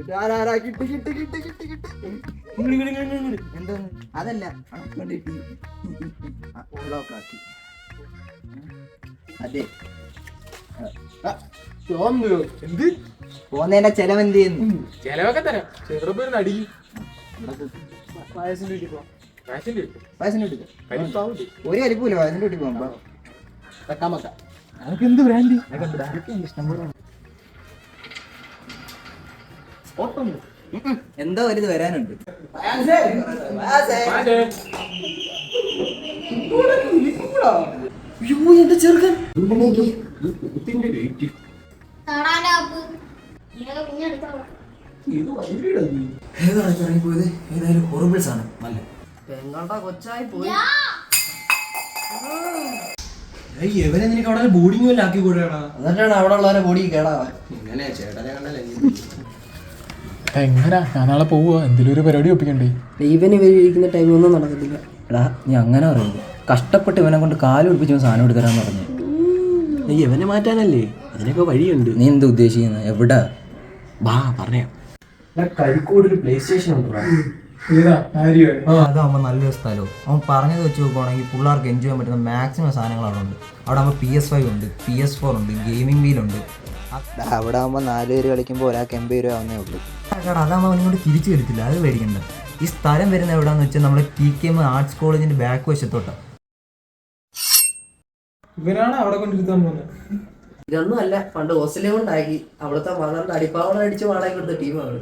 കിട്ടി കിട്ടി കിട്ടി കിട്ടി കിട്ടി. എന്തോന്ന് അതല്ല ഉള്ളോക്കാക്കി. അതെ എന്ത് പോന്നേന്റെ ചെലവെന്ത് ചെയ്യുന്നു? ചെലവൊക്കെ തരാം. ചെറുപ്പം അടിക്കും. വയസ്സിന്റെ വീട്ടിൽ പോവാം. വയസ്സിന്റെ ഒരു കരിപ്പൂല വയസ്സിന്റെ വീട്ടിൽ പോകുമ്പോ അതൊക്കെ എന്ത് ബ്രാൻഡ് ഇഷ്ടം പോലെ എന്തോ ഒരു ഇത് വരാനുണ്ട്. എന്റെ ചെറുക്കൻ ഇറങ്ങിപ്പോയത് ഏതായാലും ഹൊറിബിൾ സാധനം നല്ല പെങ്ങളുടെ കൊച്ചായി പോയി. എവനെ നിനക്ക് അവിടെ ബോർഡിംഗ് വല്ല ആക്കി കൂടെയാടാ. എന്നിട്ടാണ് അവിടെ ഉള്ളവരെ ബോഡി കേടാവാൻ. ഇങ്ങനെ ചേട്ടനെ കണ്ടല്ലേ എങ്ങനാ ഞാൻ നാളെ പോവുക. എന്തെങ്കിലും ഒരു പരിപാടി ഒപ്പിക്കണ്ടേ? ഇവന് ഇരിക്കുന്ന ടൈമൊന്നും നടക്കത്തില്ല. എടാ നീ അങ്ങനെ പറയുന്നത് കഷ്ടപ്പെട്ട് ഇവനെ കൊണ്ട് കാല് പിടിപ്പിച്ച സാധനം എടുക്കാനാന്ന് പറഞ്ഞു. നീ എവനെ മാറ്റാനല്ലേ, അതിനൊക്കെ വഴിയുണ്ട്. നീ എന്താ ഉദ്ദേശിക്കുന്നത്? എവിടെ ബാ പറയാം. കരിക്കോട് ഒരു പ്ലേ സ്റ്റേഷൻ ഉണ്ട്. അതാകുമ്പോൾ നല്ലൊരു സ്ഥലവും അവൻ പറഞ്ഞത് വെച്ച് നോക്കുവാണെങ്കിൽ പിള്ളേർക്ക് എൻജോയ് ചെയ്യാൻ പറ്റുന്ന മാക്സിമം സാധനങ്ങൾ അവിടെ ഉണ്ട്. അവിടെ ആകുമ്പോൾ PS5 ഉണ്ട്, PS4 ഉണ്ട്, ഗെയിമിംഗ് വീലുണ്ട്. അവിടെ ആകുമ്പോൾ 4 പേര് കളിക്കുമ്പോൾ ഒരാൾക്ക് 80 രൂപ ആവുന്നേ ഉള്ളൂ. അതാകുമ്പോൾ അവനിങ്ങോട്ട് തിരിച്ചു വരത്തില്ല, അത് പേടിക്കണ്ട. ഈ സ്ഥലം വരുന്നത് എവിടെയാണെന്ന് വെച്ചാൽ നമ്മുടെ TKM ആർട്സ് കോളേജിന്റെ ബാക്ക് വശത്തോട്ടാണ്. ഇവനാണ് അവിടെ കൊണ്ടിരുത്താൻ പോകുന്നത്. ഇതൊന്നും അല്ല, പണ്ട് ഹോസ്റ്റലിൽ കൊണ്ടാക്കി അവിടുത്തെ മദറിന്റെ അടിപ്പാവട അടിച്ച് വാടക കൊടുത്ത ടീമാണ്.